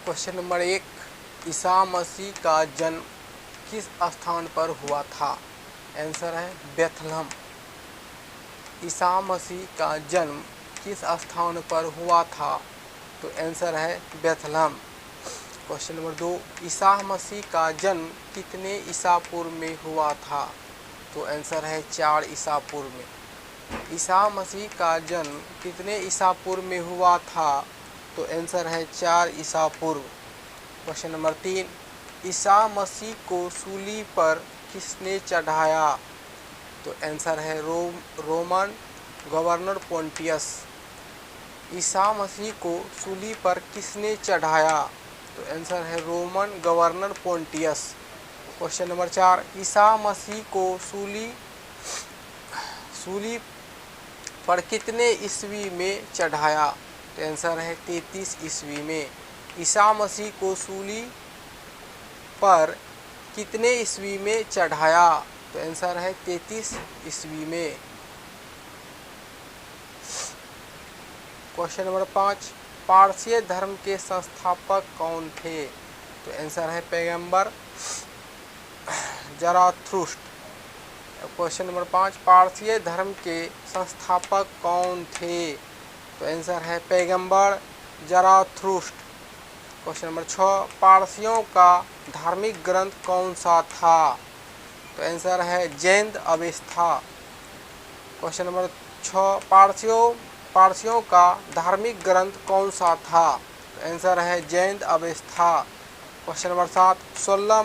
Question number 1, Isa Masih का जन्म किस स्थान पर हुआ था? आंसर है बेथलहम। ईसा मसीह का जन्म किस स्थान पर हुआ था? तो आंसर है Bethlehem. Question number 2, Isa Masih का जन्म कितने ईसा पूर्व में हुआ था? तो आंसर है 4 ईसा पूर्व में। ईसा मसीह का जन्म कितने ईसा पूर्व में हुआ था? तो आंसर है 4 ईसा पूर्व। क्वेश्चन नंबर 3, ईसा मसीह को सूली पर किसने चढ़ाया? तो आंसर है Roman governor Pontius. Isa Masih को सूली पर किसने चढ़ाया? तो आंसर है Roman governor Pontius. Question number 4, Isa Masih को सूली पर कितने ईस्वी में चढ़ाया? तो आंसर है 33 ईस्वी में। ईसा मसीह को सूली पर कितने ईस्वी में चढ़ाया? तो आंसर है 33 ईस्वी में। क्वेश्चन नंबर 5, पारसी धर्म के संस्थापक कौन थे? तो आंसर है पैगंबर ज़राथुस्त्र। क्वेश्चन नंबर 5, पारसी धर्म के संस्थापक कौन थे? तो आंसर है पैगंबर ज़राथुस्त्र। क्वेश्चन नंबर 6, पारसियों का धार्मिक ग्रंथ कौन सा था? तो आंसर है जैन अवेस्ता। क्वेश्चन नंबर 6, पारसियों का धार्मिक ग्रंथ कौन सा था? तो आंसर है जैन अवेस्ता। क्वेश्चन नंबर 7, 16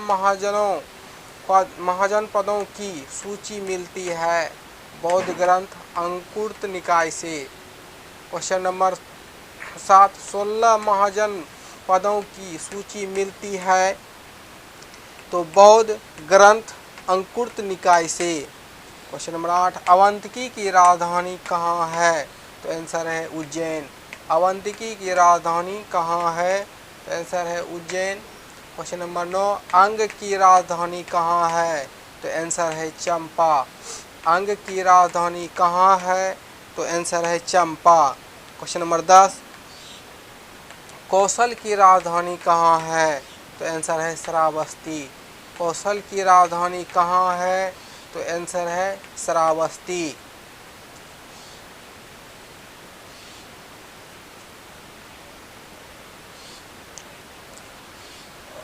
महाजन पदों की सूची मिलती है बौद्ध ग्रंथ अंकुरित निकाय से। क्वेश्चन नंबर 7, 16 महाजन पदों की सूची मिलती है तो बौद्ध ग्रंथ अंकुरित निकाय से। क्वेश्चन नंबर 8, अवंतिकी की राजधानी कहाँ है? तो आंसर है उज्जैन। अवंतिकी की राजधानी कहाँ है? तो आंसर है उज्जैन। क्वेश्चन नंबर 9, अंग की राजधानी कहाँ है? तो आंसर है चंपा। अंग की राजधानी कहाँ है? तो आंसर है चंपा। क्वेश्चन नंबर 10, कौशल की राजधानी कहाँ है? तो आंसर है श्रावस्ती। कौशल की राजधानी कहाँ है? तो आंसर है श्रावस्ती।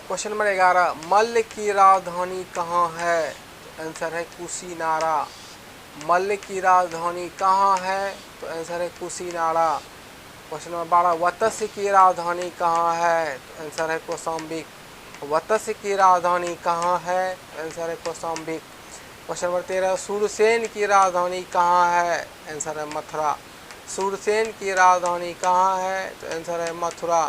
क्वेश्चन नंबर 11, मल्ल की राजधानी कहाँ है? तो आंसर है कुशीनारा। मल्ल की राजधानी कहाँ है? तो आंसर है कुशीनारा। क्वेश्चन नंबर 12, वत्स्य की राजधानी कहाँ है? तो आंसर है कौशाम्बी। वत्स्य की राजधानी कहाँ है? तो आंसर है कौशाम्बी। क्वेश्चन नंबर 13, सूरसेन की राजधानी कहाँ है? आंसर है मथुरा। सूरसेन की राजधानी कहाँ है? तो आंसर है मथुरा।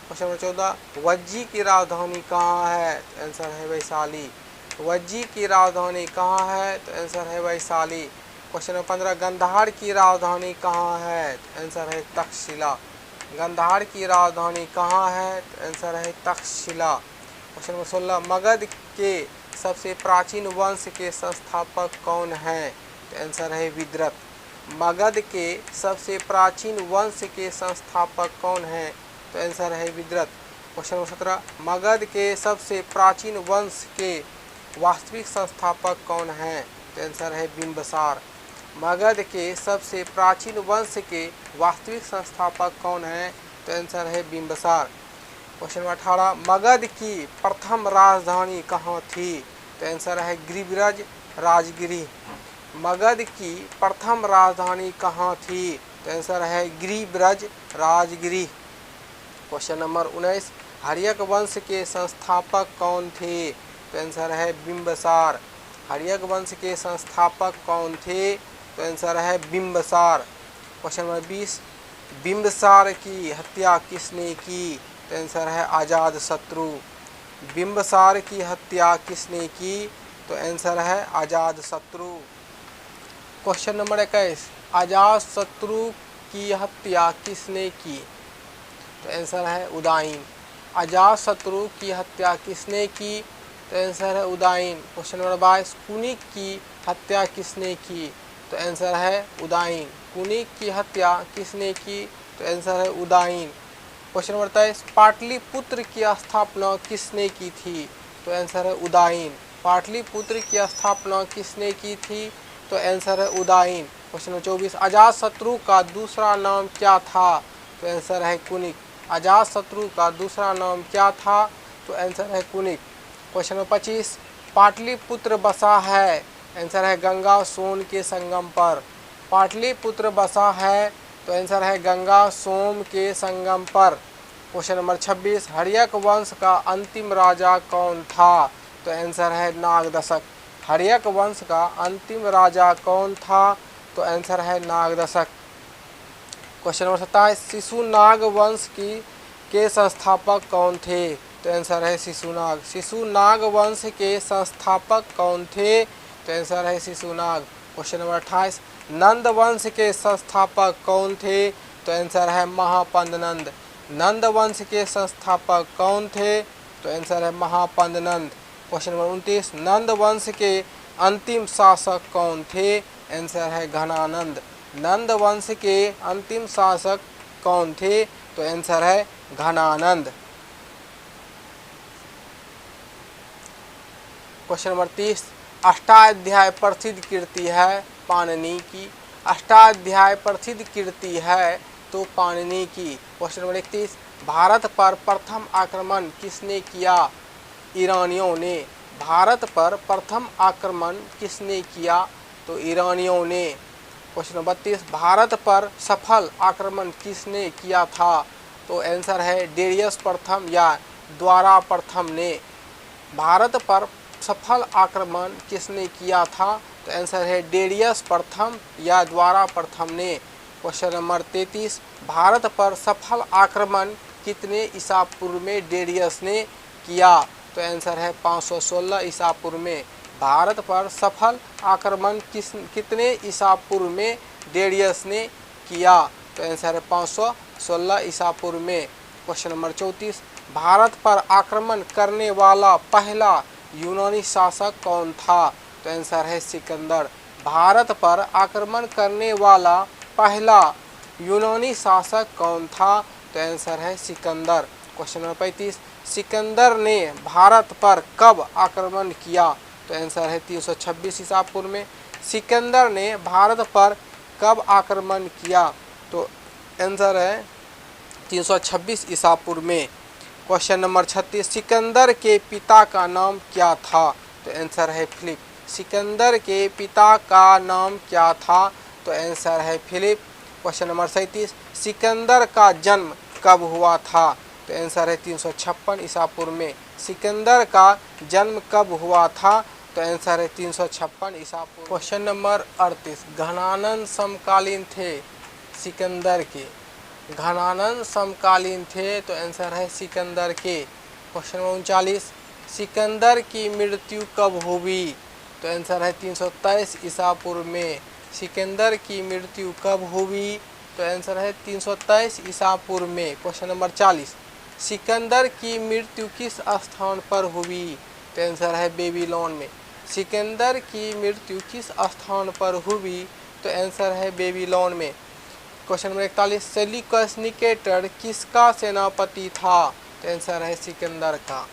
क्वेश्चन नंबर 14, वज्जी की राजधानी कहाँ है? तो आंसर है वैशाली। वज्जी की राजधानी कहाँ है? तो आंसर है वैशाली। क्वेश्चन नंबर 15, गंधार की राजधानी कहाँ है? तो आंसर है तक्षशिला। गंधार की राजधानी कहाँ है? तो आंसर है तक्षशिला। क्वेश्चन नंबर 16, मगध के सबसे प्राचीन वंश के संस्थापक कौन हैं? तो आंसर है विद्रथ। मगध के सबसे प्राचीन वंश के संस्थापक कौन हैं? तो आंसर है विद्रथ। क्वेश्चन नंबर 17, मगध के सबसे प्राचीन वंश के वास्तविक संस्थापक कौन हैं? तो आंसर है बिंबसार। मगध के सबसे प्राचीन वंश के वास्तविक संस्थापक कौन हैं? तो आंसर है बिंबसार। क्वेश्चन नंबर 18, मगध की प्रथम राजधानी कहाँ थी? तो आंसर है गिरिब्रज राजगिरी। मगध की प्रथम राजधानी कहाँ थी? तो आंसर है गिरिब्रज राजगिरी। क्वेश्चन नंबर 19, हर्यक वंश के संस्थापक कौन थे? तो आंसर है बिंबसार। हर्यक वंश के संस्थापक कौन थे? तो आंसर है बिंबसार। क्वेश्चन नंबर 20, बिंबसार की हत्या किसने की? तो आंसर है अजातशत्रु। बिंबसार की हत्या किसने की? तो आंसर है अजातशत्रु। क्वेश्चन नंबर 21, अजातशत्रु की हत्या किसने की? तो आंसर है उदयन। अजातशत्रु की हत्या किसने की? तो आंसर है उदयन। क्वेश्चन नंबर 22, कुनिक की हत्या किसने की? तो आंसर है उदयन। कुनिक की हत्या किसने की? तो आंसर है उदयन। क्वेश्चन नंबर 23, पाटलिपुत्र की स्थापना किसने की थी? तो आंसर है उदयन। पाटलिपुत्र की स्थापना किसने की थी? तो आंसर है उदयन। क्वेश्चन नंबर 24, अजातशत्रु का दूसरा नाम क्या था? तो आंसर है कुनिक। अजातशत्रु का दूसरा नाम क्या था? तो आंसर है कुनिक। क्वेश्चन नंबर 25, पाटलिपुत्र बसा है, आंसर है गंगा सोन के संगम पर। पाटलिपुत्र बसा है, तो आंसर है गंगा सोम के संगम पर। क्वेश्चन नंबर 26, हर्यक वंश का अंतिम राजा कौन था? तो आंसर है नागदशक। हर्यक वंश का अंतिम राजा कौन था? तो आंसर है नागदशक। क्वेश्चन नंबर 27, शिशुनाग वंश के संस्थापक कौन थे? तो आंसर है शिशुनाग। शिशुनाग वंश के संस्थापक कौन थे? तो आंसर है शिशुनाग। क्वेश्चन नंबर 28, नंद वंश के संस्थापक कौन थे? तो आंसर है महापंडनंद। नंद वंश के संस्थापक कौन थे? तो आंसर है महापंडनंद। क्वेश्चन नंबर 29, नंद वंश के अंतिम शासक कौन थे? आंसर है घनानंद। नंद वंश के अंतिम शासक कौन थे? तो आंसर है घनानंद। क्वेश्चन नंबर 30, अष्टाध्याय प्रसिद्ध कीर्ति है पाणिनि की। अष्टाध्याय प्रसिद्ध कीर्ति है तो पाणिनि की। क्वेश्चन नंबर 31, भारत पर प्रथम आक्रमण किसने किया? ईरानियों ने। भारत पर प्रथम आक्रमण किसने किया? तो ईरानियों ने। क्वेश्चन नंबर 32, भारत पर सफल आक्रमण किसने किया था? तो आंसर है डेरियस प्रथम या द्वारा प्रथम ने। भारत पर सफल आक्रमण किसने किया था? तो आंसर है डेरियस प्रथम या द्वारा प्रथम ने। क्वेश्चन नंबर 33, भारत पर सफल आक्रमण कितने ईसा पूर्व में डेरियस ने किया? तो आंसर है 516 ईसा पूर्व में। भारत पर सफल आक्रमण कितने ईसा पूर्व में डेरियस ने किया? तो आंसर है 516 ईसा पूर्व में। क्वेश्चन नंबर 34, भारत पर आक्रमण करने वाला पहला यूनानी शासक कौन था? तो आंसर है सिकंदर। भारत पर आक्रमण करने वाला पहला यूनानी शासक कौन था? तो आंसर है सिकंदर। क्वेश्चन नंबर 35, सिकंदर ने भारत पर कब आक्रमण किया? तो आंसर है 326 ईसा पूर्व में। सिकंदर ने भारत पर कब आक्रमण किया? तो आंसर है 326 ईसा पूर्व में। क्वेश्चन नंबर 36, सिकंदर के पिता का नाम क्या था? तो आंसर है फिलिप। सिकंदर के पिता का नाम क्या था? तो आंसर है फिलिप। क्वेश्चन नंबर 37, सिकंदर का जन्म कब हुआ था? तो आंसर है 356 ईसा पूर्व में। सिकंदर का जन्म कब हुआ था? तो आंसर है 356 ईसा पूर्व। क्वेश्चन नंबर 38, घनानंद समकालीन थे सिकंदर के। घनानंद समकालीन थे तो आंसर है सिकंदर के। क्वेश्चन नंबर 39, सिकंदर की मृत्यु कब हुई? तो आंसर है 323 ईसा पूर्व में। सिकंदर की मृत्यु कब हुई? तो आंसर है 323 ईसा पूर्व में। क्वेश्चन नंबर 40, सिकंदर की मृत्यु किस स्थान पर हुई? तो आंसर है बेबीलोन में। सिकंदर की मृत्यु किस स्थान पर हुई? तो आंसर है बेबीलोन में। क्वेश्चन नंबर 41, सेल्यूकस निकेटर किसका सेनापति था? तो आंसर है सिकंदर का।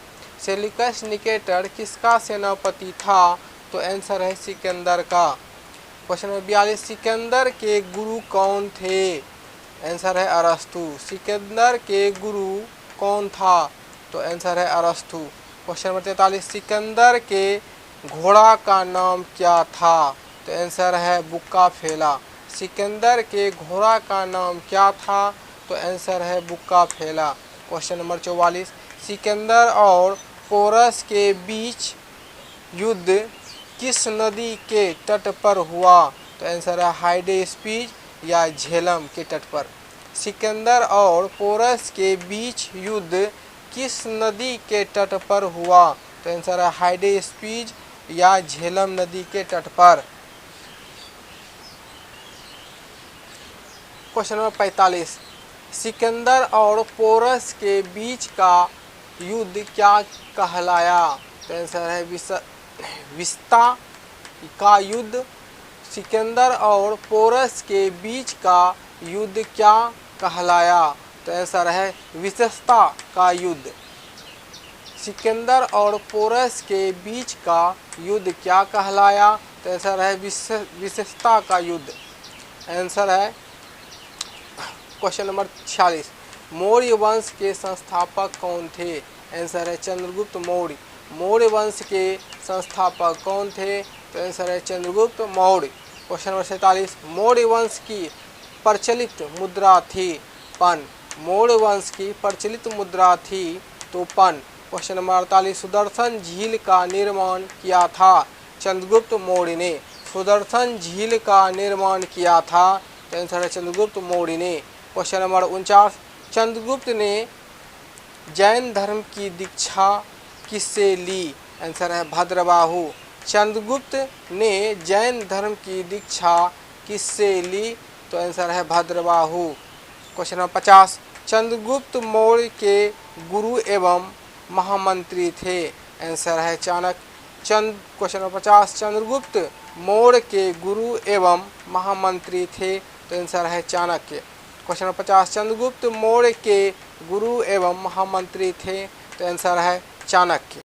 सेल्यूकस निकेटर किसका सेनापति था? तो आंसर है सिकंदर का। क्वेश्चन नंबर 42, सिकंदर के गुरु कौन थे? आंसर है अरस्तु। सिकंदर के गुरु कौन था? तो आंसर है अरस्तु। क्वेश्चन नंबर 43, सिकंदर के घोड़ा का नाम क्या था? तो आंसर है बुक्का फेला। सिकंदर के घोड़ा का नाम क्या था? तो आंसर है बुक्का फेला। क्वेश्चन नंबर 44, सिकंदर और पोरस के बीच युद्ध किस नदी के तट पर हुआ? तो आंसर है हाइडेस्पीज या झेलम के तट पर। सिकंदर और पोरस के बीच युद्ध किस नदी के तट पर हुआ? तो आंसर है हाइडेस्पीज या झेलम नदी के तट पर। क्वेश्चन नंबर 45, सिकंदर और पोरस के बीच का युद्ध क्या कहलाया? तो आंसर है विस्ता का युद्ध। सिकंदर और पोरस के बीच का युद्ध क्या कहलाया? तो आंसर है विशेषता का युद्ध। सिकंदर और पोरस के बीच का युद्ध क्या कहलाया? तो आंसर है विशेषता का युद्ध। आंसर है क्वेश्चन नंबर 46, मौर्य वंश के संस्थापक कौन थे? आंसर है चंद्रगुप्त मौर्य। मौर्य वंश के संस्थापक कौन थे? तो आंसर है चंद्रगुप्त मौर्य। क्वेश्चन नंबर 47, मौर्य वंश की प्रचलित मुद्रा थी पन। मौर्य वंश की प्रचलित मुद्रा थी तो पन। क्वेश्चन नंबर 48, सुदर्शन झील का निर्माण किया था चंद्रगुप्त मौर्य ने। सुदर्शन झील का निर्माण किया था तो आंसर है चंद्रगुप्त मौर्य ने। क्वेश्चन नंबर 49, चंद्रगुप्त ने जैन धर्म की दीक्षा किससे ली? आंसर है भद्रबाहु। चंद्रगुप्त ने जैन धर्म की दीक्षा किससे ली? तो आंसर है भद्रबाहु। क्वेश्चन नंबर 50, चंद्रगुप्त मौर्य के गुरु एवं महामंत्री थे। आंसर है चाणक्य। क्वेश्चन नंबर 50, चंद्रगुप्त मौर्य के गुरु एवं महामंत्री थे तो आंसर है चाणक्य। क्वेश्चन नंबर 50, चंद्रगुप्त मौर्य के गुरु एवं महामंत्री थे तो आंसर है चाणक्य।